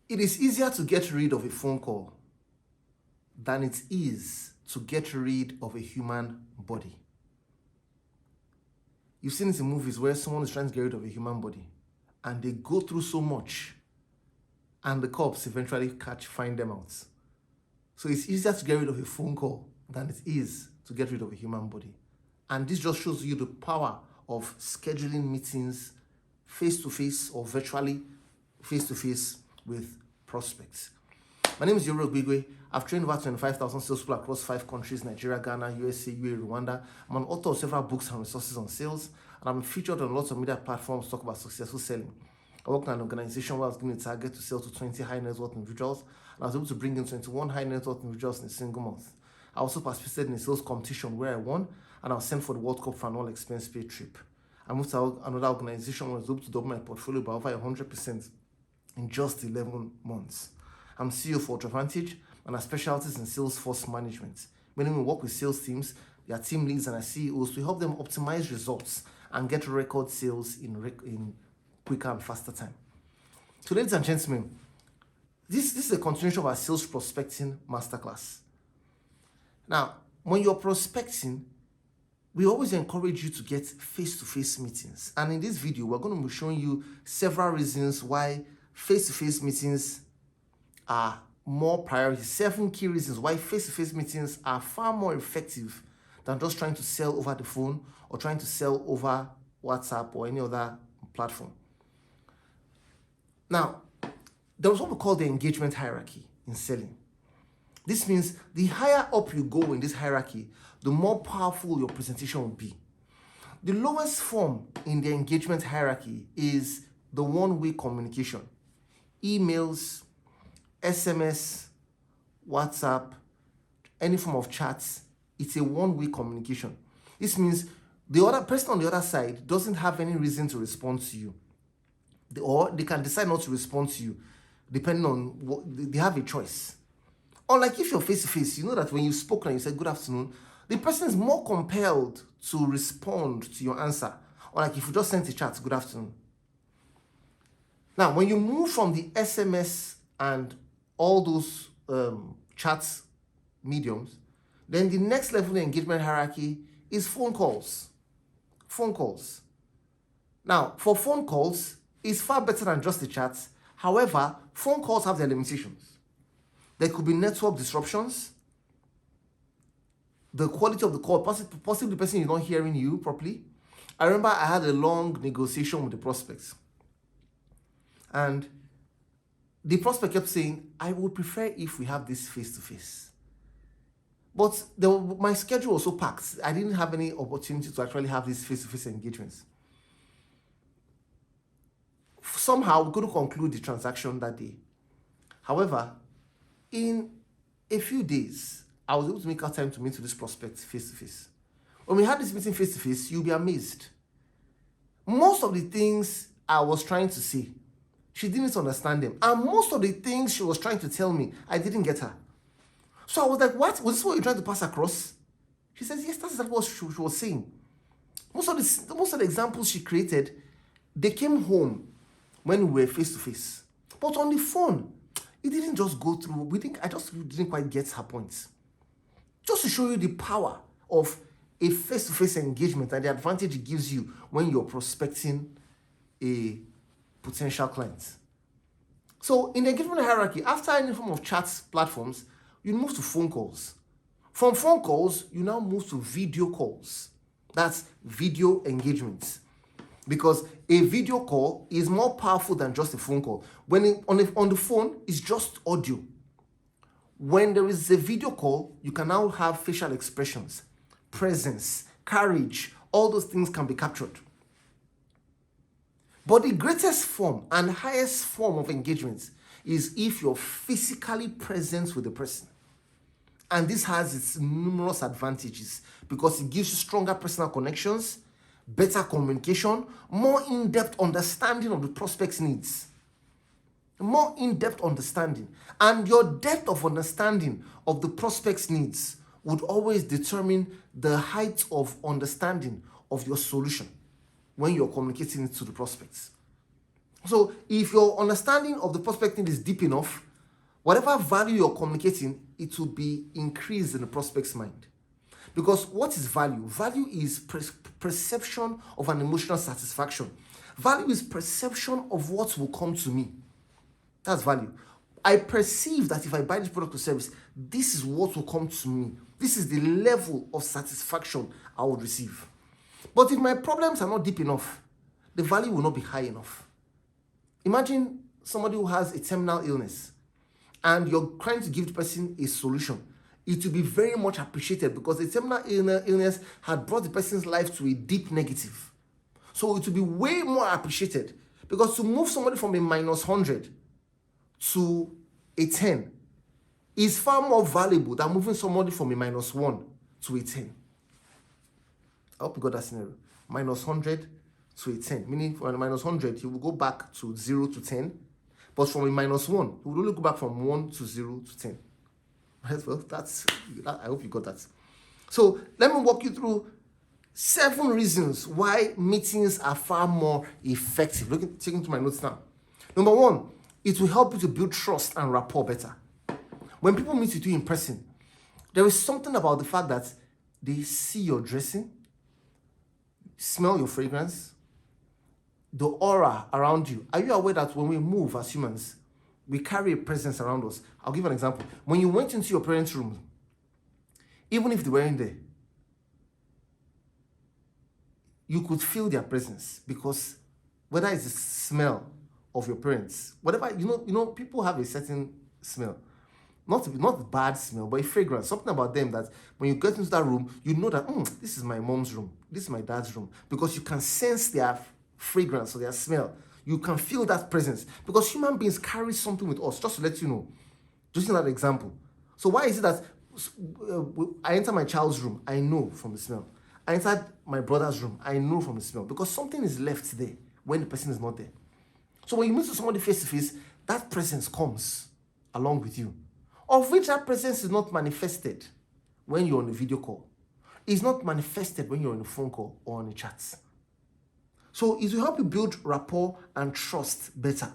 It is easier to get rid of a phone call than it is to get rid of a human body. You've seen this in movies where someone is trying to get rid of a human body and they go through so much and the cops eventually find them out. So it's easier to get rid of a phone call than it is to get rid of a human body. And this just shows you the power of scheduling meetings face-to-face or virtually face-to-face with prospects. My name is Iyore. I've trained over 25,000 salespeople across 5 countries: Nigeria, Ghana, USA, UAE, Rwanda. I'm an author of several books and resources on sales, and I'm featured on lots of media platforms to talk about successful selling. I worked in an organization where I was given a target to sell to 20 high net worth individuals, and I was able to bring in 21 high net worth individuals in a single month. I also participated in a sales competition where I won, and I was sent for the World Cup for an all-expense paid trip. I moved to another organization where I was able to double my portfolio by over 100% in just 11 months. I'm CEO for Advantage, and our specialties in sales force management, meaning we work with sales teams, their team leads, and our CEOs to help them optimize results and get record sales in quicker and faster time. So, ladies and gentlemen, this is a continuation of our sales prospecting masterclass. Now, when you're prospecting, we always encourage you to get face-to-face meetings. And in this video, we're going to be showing you several reasons why face-to-face meetings are more priority. 7 key reasons why face-to-face meetings are far more effective than just trying to sell over the phone or trying to sell over WhatsApp or any other platform. Now, there's what we call the engagement hierarchy in selling. This means the higher up you go in this hierarchy, the more powerful your presentation will be. The lowest form in the engagement hierarchy is the one-way communication. Emails, SMS, WhatsApp, any form of chats, it's a one-way communication. This means the other person on the other side doesn't have any reason to respond to you. Or they can decide not to respond to you, depending on what they have a choice. Unlike if you're face-to-face, you know that when you've spoken and you said good afternoon, the person is more compelled to respond to your answer. Unlike if you just sent a chat, good afternoon. Now, when you move from the SMS and all those chats mediums, then the next level in engagement hierarchy is phone calls. Phone calls. Now, for phone calls, it's far better than just the chats. However, phone calls have their limitations. There could be network disruptions. The quality of the call, possibly the person is not hearing you properly. I remember I had a long negotiation with the prospects. And the prospect kept saying, I would prefer if we have this face-to-face. But my schedule was so packed. I didn't have any opportunity to actually have these face-to-face engagements. Somehow, we couldn't conclude the transaction that day. However, in a few days, I was able to make out time to meet with this prospect face-to-face. When we had this meeting face-to-face, you'll be amazed. Most of the things I was trying to say, she didn't understand them. And most of the things she was trying to tell me, I didn't get her. So I was like, what? Was this what you're trying to pass across? She says, yes, that's what she was saying. Most of the examples she created, they came home when we were face-to-face. But on the phone, it didn't just go through. I just didn't quite get her points. Just to show you the power of a face-to-face engagement and the advantage it gives you when you're prospecting a potential client. So in the engagement hierarchy, after any form of chat platforms, you move to phone calls. From phone calls, you now move to video calls. That's video engagements. Because a video call is more powerful than just a phone call. On the phone, it's just audio. When there is a video call, you can now have facial expressions, presence, courage, all those things can be captured. But the greatest form and highest form of engagement is if you're physically present with the person. And this has its numerous advantages because it gives you stronger personal connections, better communication, more in-depth understanding of the prospect's needs. More in-depth understanding. And your depth of understanding of the prospect's needs would always determine the height of understanding of your solution when you're communicating it to the prospects. So if your understanding of the prospect need is deep enough, whatever value you're communicating, it will be increased in the prospect's mind. Because what is value? Value is perception of an emotional satisfaction. Value is perception of what will come to me. That's value. I perceive that if I buy this product or service, this is what will come to me. This is the level of satisfaction I will receive. But if my problems are not deep enough, the value will not be high enough. Imagine somebody who has a terminal illness and you're trying to give the person a solution. It will be very much appreciated because the terminal illness had brought the person's life to a deep negative. So it will be way more appreciated because to move somebody from a -100 to a 10 is far more valuable than moving somebody from a -1 to a 10. I hope you got that scenario. -100 to a 10, meaning from a -100, he will go back to 0 to 10, but from a -1, he will only go back from 1 to 0 to 10. Right? Well, I hope you got that. So let me walk you through 7 reasons why meetings are far more effective. Taking to my notes now. Number 1, it will help you to build trust and rapport better. When people meet with you in person, there is something about the fact that they see your dressing, smell your fragrance, the aura around you. Are you aware that when we move as humans, we carry a presence around us? I'll give you an example. When you went into your parents' room, even if they weren't there, you could feel their presence because whether it's the smell of your parents, whatever, people have a certain smell. Not bad smell, but a fragrance, something about them that when you get into that room, you know that this is my mom's room, this is my dad's room, because you can sense their fragrance or their smell. You can feel that presence because human beings carry something with us. Just to let you know, just in that example. So why is it that I enter my child's room, I know from the smell. I entered my brother's room, I know from the smell, because something is left there when the person is not there. So when you meet somebody face to face, that presence comes along with you, of which that presence is not manifested when you're on a video call. It's not manifested when you're on a phone call or on a chat. So it will help you build rapport and trust better,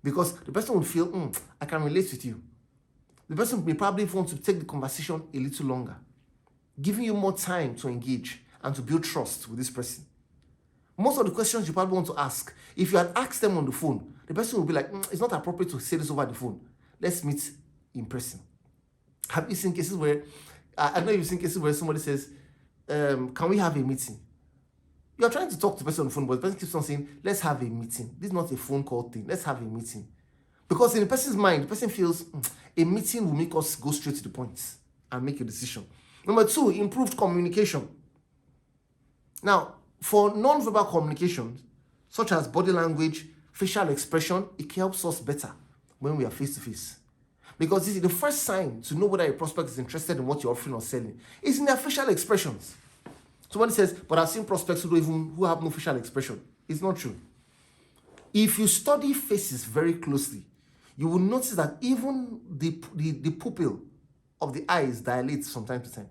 because the person will feel, I can relate with you. The person may probably want to take the conversation a little longer, giving you more time to engage and to build trust with this person. Most of the questions you probably want to ask, if you had asked them on the phone, the person will be like, it's not appropriate to say this over the phone. Let's meet in person. Have you seen cases where, I know you've seen cases where somebody says, can we have a meeting? You're trying to talk to the person on the phone, but the person keeps on saying, let's have a meeting. This is not a phone call thing. Let's have a meeting. Because in the person's mind, the person feels a meeting will make us go straight to the point and make a decision. Number 2, improved communication. Now, for non-verbal communication, such as body language, facial expression, it helps us better when we are face-to-face. Because this is the first sign to know whether a prospect is interested in what you're offering or selling. It's in their facial expressions. Somebody says, but I've seen prospects who have no facial expression. It's not true. If you study faces very closely, you will notice that even the pupil of the eyes dilates from time to time.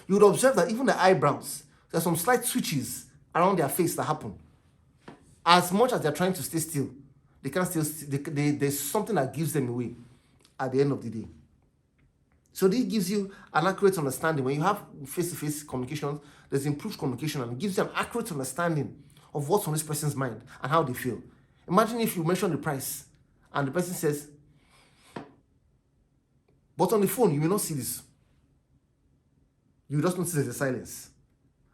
You would observe that even the eyebrows, there's some slight switches around their face that happen. As much as they're trying to stay still, they can't still. There's something that gives them away at the end of the day. So this gives you an accurate understanding. When you have face-to-face communication, there's improved communication, and it gives you an accurate understanding of what's on this person's mind and how they feel. Imagine if you mention the price and the person says, but on the phone, you may not see this. You just notice there's a silence.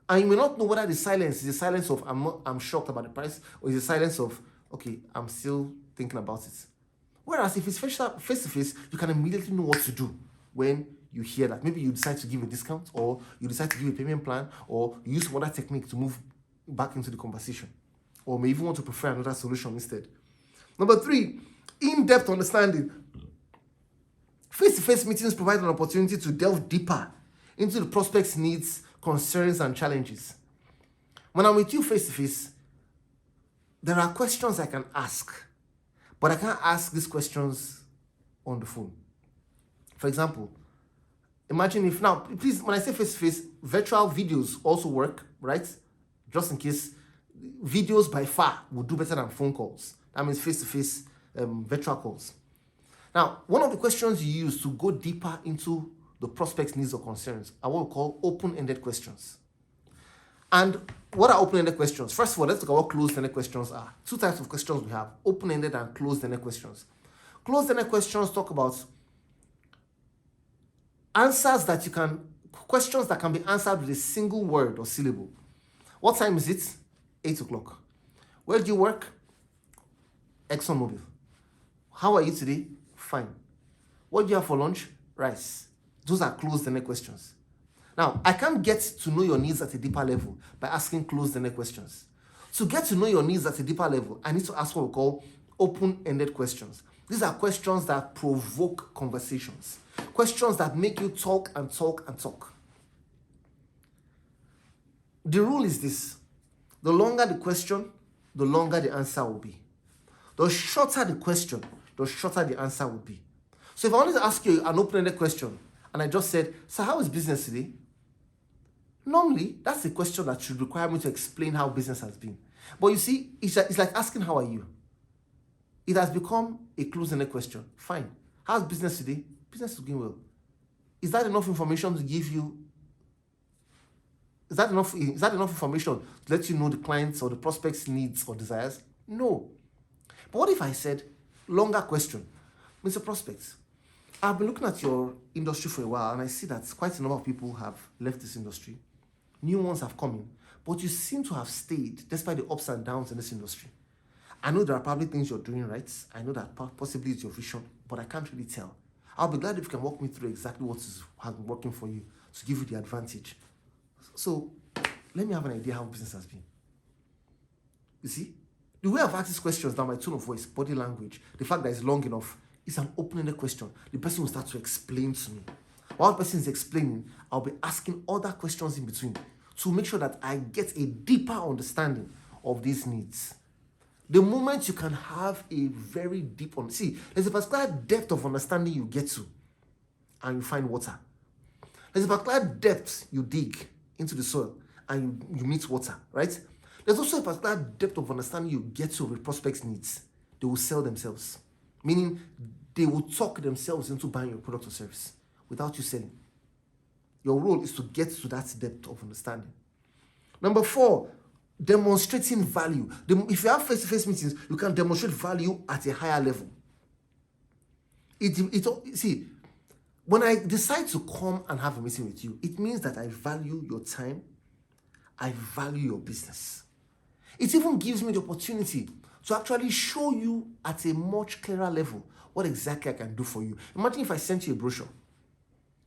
And you may not know whether the silence is the silence of I'm shocked about the price, or is the silence of, okay, I'm still thinking about it. Whereas if it's face-to-face, you can immediately know what to do when you hear that. Maybe you decide to give a discount, or you decide to give a payment plan, or you use some other technique to move back into the conversation, or may even want to prefer another solution instead. Number 3, in-depth understanding. Face-to-face meetings provide an opportunity to delve deeper into the prospect's needs, concerns, and challenges. When I'm with you face-to-face, there are questions I can ask, but I can't ask these questions on the phone. For example, imagine if now, please, when I say face-to-face, virtual videos also work, right? Just in case videos by far will do better than phone calls. That means face-to-face virtual calls. Now, one of the questions you use to go deeper into the prospect's needs or concerns are what we call open-ended questions. And what are open-ended questions? First of all, let's look at what closed-ended questions are. Two types of questions we have, open-ended and closed-ended questions. Closed-ended questions talk about questions that can be answered with a single word or syllable. What time is it? 8 o'clock. Where do you work? ExxonMobil. How are you today? Fine. What do you have for lunch? Rice. Those are closed-ended questions. Now, I can't get to know your needs at a deeper level by asking closed-ended questions. To get to know your needs at a deeper level, I need to ask what we call open-ended questions. These are questions that provoke conversations. Questions that make you talk and talk and talk. The rule is this. The longer the question, the longer the answer will be. The shorter the question, the shorter the answer will be. So if I wanted to ask you an open-ended question, and I just said, so how is business today? Normally, that's a question that should require me to explain how business has been. But you see, it's like asking, how are you? It has become a closed-ended question. Fine. How's business today? Business is going well. Is that enough information to give you? Is that enough information to let you know the client's or the prospect's needs or desires? No. But what if I said, longer question, Mr. Prospect, I've been looking at your industry for a while and I see that quite a number of people have left this industry. New ones have come in, but you seem to have stayed despite the ups and downs in this industry. I know there are probably things you're doing right. I know that possibly it's your vision, but I can't really tell. I'll be glad if you can walk me through exactly what has been working for you to give you the advantage. So let me have an idea how business has been. You see, the way I've asked these questions now, my tone of voice, body language, the fact that it's long enough, is an open-ended question. The person will start to explain to me. While the person is explaining, I'll be asking other questions in between to make sure that I get a deeper understanding of these needs. The moment you can have a very deep there's a particular depth of understanding you get to and you find water. There's a particular depth you dig into the soil and you meet water, right? There's also a particular depth of understanding you get to with prospects' needs. They will sell themselves, meaning they will talk themselves into buying your product or service without you selling. Your role is to get to that depth of understanding. Number 4, demonstrating value. If you have face-to-face meetings, you can demonstrate value at a higher level. See, when I decide to come and have a meeting with you, it means that I value your time. I value your business. It even gives me the opportunity to actually show you at a much clearer level what exactly I can do for you. Imagine if I sent you a brochure.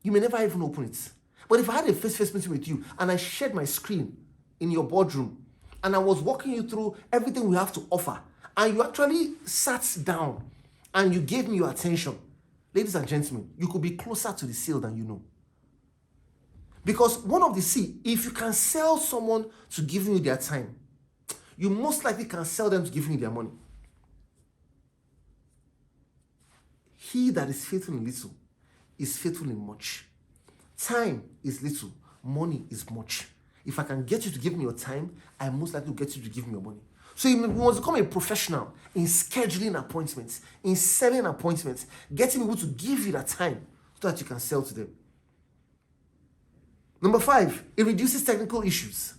You may never even open it. But if I had a face-to-face meeting with you and I shared my screen in your boardroom and I was walking you through everything we have to offer and you actually sat down and you gave me your attention, ladies and gentlemen, you could be closer to the sale than you know. Because if you can sell someone to giving you their time, you most likely can sell them to giving you their money. He that is faithful in little is faithful in much. Time is little, money is much. If I can get you to give me your time, I most likely will get you to give me your money. So you must become a professional in scheduling appointments, in selling appointments, getting people to give you that time so that you can sell to them. Number 5, it reduces technical issues.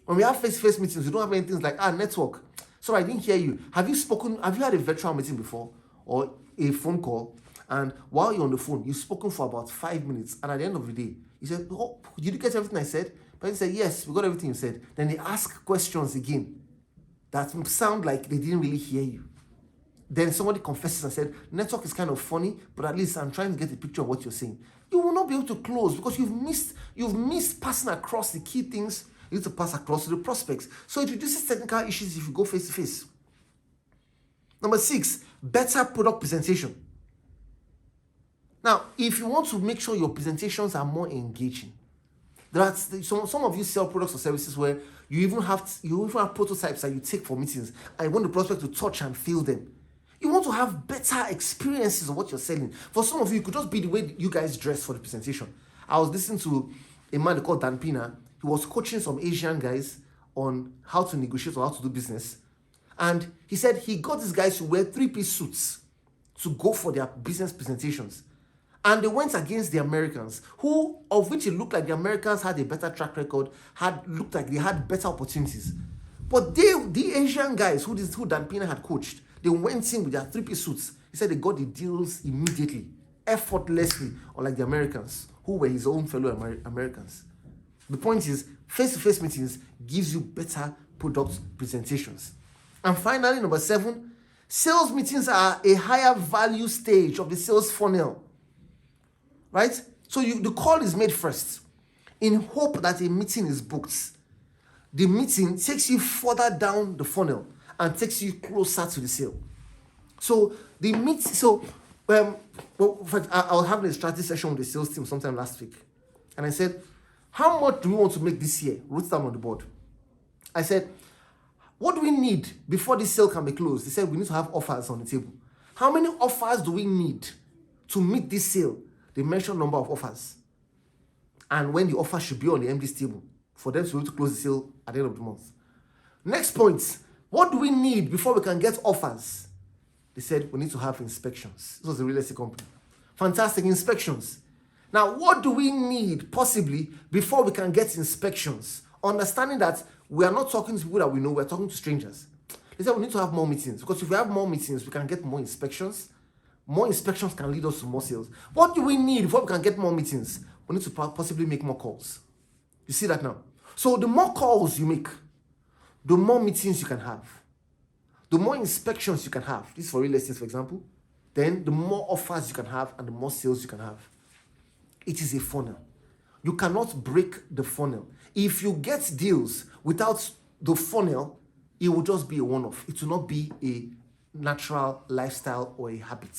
When we have face-to-face meetings, we don't have many things like, network. Sorry, I didn't hear you. Have you had a virtual meeting before or a phone call? And while you're on the phone, you've spoken for about 5 minutes. And at the end of the day, you said, oh, did you get everything I said? But you said, yes, we got everything you said. Then they ask questions again that sound like they didn't really hear you. Then somebody confesses and said, network is kind of funny, but at least I'm trying to get a picture of what you're saying. You will not be able to close because you've missed passing across the key things you need to pass across to the prospects. So it reduces technical issues if you go face to face. Number 6, better product presentation. Now, if you want to make sure your presentations are more engaging, some of you sell products or services where you even have prototypes that you take for meetings and you want the prospect to touch and feel them. You want to have better experiences of what you're selling. For some of you, it could just be the way you guys dress for the presentation. I was listening to a man called Pena. He was coaching some Asian guys on how to negotiate or how to do business. And he said he got these guys to wear 3-piece suits to go for their business presentations. And they went against the Americans, of which it looked like the Americans had a better track record, looked like they had better opportunities. But the Asian guys who Dan Pena had coached, they went in with their 3-piece suits. He said they got the deals immediately, effortlessly, unlike the Americans, who were his own fellow Americans. The point is, face-to-face meetings gives you better product presentations. And finally, number 7, sales meetings are a higher value stage of the sales funnel. Right? So the call is made first in hope that a meeting is booked. The meeting takes you further down the funnel and takes you closer to the sale. So I was having a strategy session with the sales team sometime last week. And I said, how much do we want to make this year? Wrote down on the board. I said, what do we need before this sale can be closed? They said, we need to have offers on the table. How many offers do we need to meet this sale? They mentioned number of offers. And when the offer should be on the MD's table for them to be able to close the sale at the end of the month. Next point, what do we need before we can get offers? They said, we need to have inspections. This was a real estate company. Fantastic, inspections. Now, what do we need possibly before we can get inspections? Understanding that we are not talking to people that we know, we're talking to strangers. They said we need to have more meetings, because if we have more meetings, we can get more inspections. More inspections can lead us to more sales. What do we need before we can get more meetings? We need to possibly make more calls. You see that now? So the more calls you make, the more meetings you can have. The more inspections you can have. This is for real estate, for example. Then the more offers you can have and the more sales you can have. It is a funnel. You cannot break the funnel. If you get deals without the funnel, it will just be a one-off. It will not be a natural lifestyle or a habit.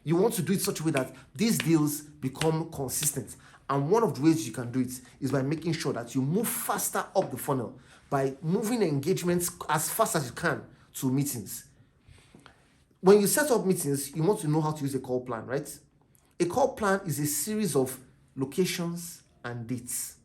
You want to do it such a way that these deals become consistent. And one of the ways you can do it is by making sure that you move faster up the funnel, by moving engagements as fast as you can to meetings. When you set up meetings, you want to know how to use a call plan, right? A call plan is a series of locations and dates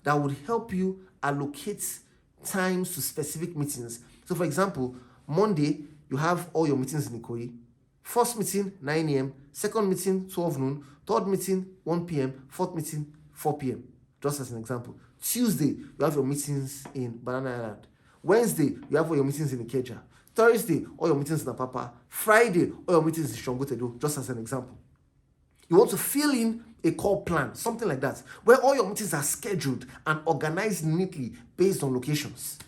that would help you allocate times to specific meetings. So for example, Monday, you have all your meetings in Ikoyi. First meeting, 9 a.m. Second meeting, 12 noon. Third meeting, 1 p.m. Fourth meeting, 4 p.m. Just as an example. Tuesday, you have your meetings in Banana Island. Wednesday, you have all your meetings in Ikeja. Thursday, all your meetings in Apapa. Friday, all your meetings in Shongotedo, just as an example. You want to fill in a call plan, something like that, where all your meetings are scheduled and organized neatly based on locations.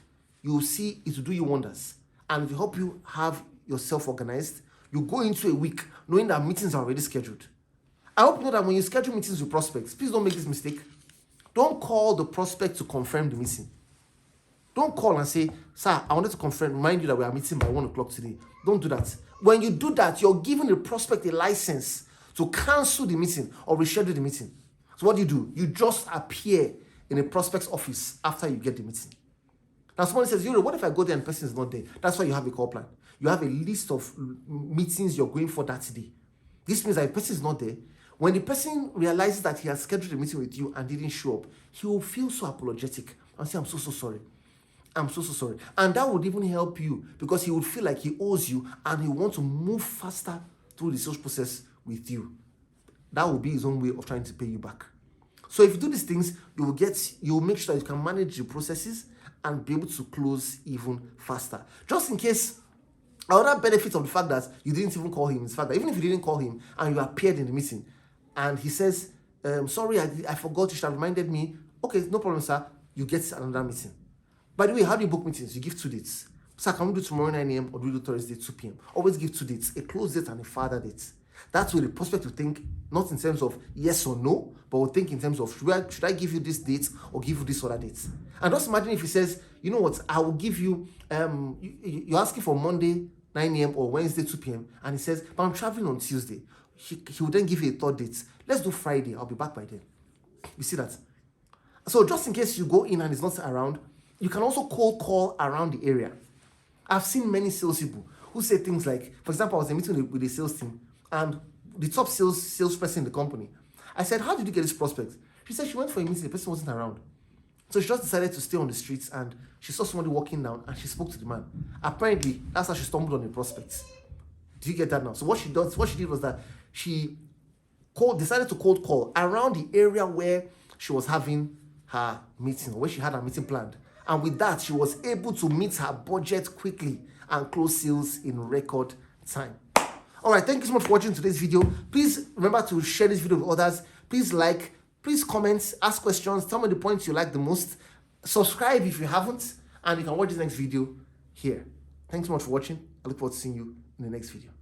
You will see it will do you wonders. And it will help you have yourself organized. You go into a week knowing that meetings are already scheduled. I hope you know that when you schedule meetings with prospects, please don't make this mistake. Don't call the prospect to confirm the meeting. Don't call and say, sir, I wanted to remind you that we are meeting by 1 o'clock today. Don't do that. When you do that, you're giving the prospect a license to cancel the meeting or reschedule the meeting. So what do? You just appear in a prospect's office after you get the meeting. Now somebody says, Iyore, what if I go there and the person is not there? That's why you have a call plan. You have a list of meetings you're going for that day. This means that if the person is not there, when the person realizes that he has scheduled a meeting with you and didn't show up, he will feel so apologetic and say, I'm so sorry. I'm so sorry. And that would even help you because he would feel like he owes you and he wants to move faster through the sales process with you. That will be his own way of trying to pay you back. So if you do these things, you will make sure that you can manage the processes and be able to close even faster. Just in case, another benefit of the fact that you didn't even call him is the fact that even if you didn't call him and you appeared in the meeting and he says, sorry, I forgot, you should have reminded me. Okay, no problem, sir. You get another meeting. By the way, how do you book meetings? You give 2 dates. Sir, can we do tomorrow 9 a.m. or do we do Thursday 2 p.m.? Always give 2 dates, a close date and a further date. That's where the prospect will think, not in terms of yes or no, but will think in terms of, should I give you this date or give you this other date? And just imagine if he says, you know what, I will give you, you're asking for Monday 9 a.m. or Wednesday 2 p.m. And he says, but I'm traveling on Tuesday. He will then give you a third date. Let's do Friday. I'll be back by then. You see that? So just in case you go in and he's not around, you can also cold call around the area. I've seen many salespeople who say things like, for example, I was in a meeting with the sales team and the top salesperson in the company. I said, how did you get this prospect? She said she went for a meeting, the person wasn't around. So she just decided to stay on the streets, and she saw somebody walking down and she spoke to the man. Apparently, that's how she stumbled on the prospect. Do you get that now? So what she did was that she decided to cold call around the area where she was having her meeting, where she had her meeting planned. And with that, she was able to meet her budget quickly and close sales in record time. All right, thank you so much for watching today's video. Please remember to share this video with others. Please like, please comment, ask questions, tell me the points you like the most. Subscribe if you haven't, and you can watch this next video here. Thanks so much for watching. I look forward to seeing you in the next video.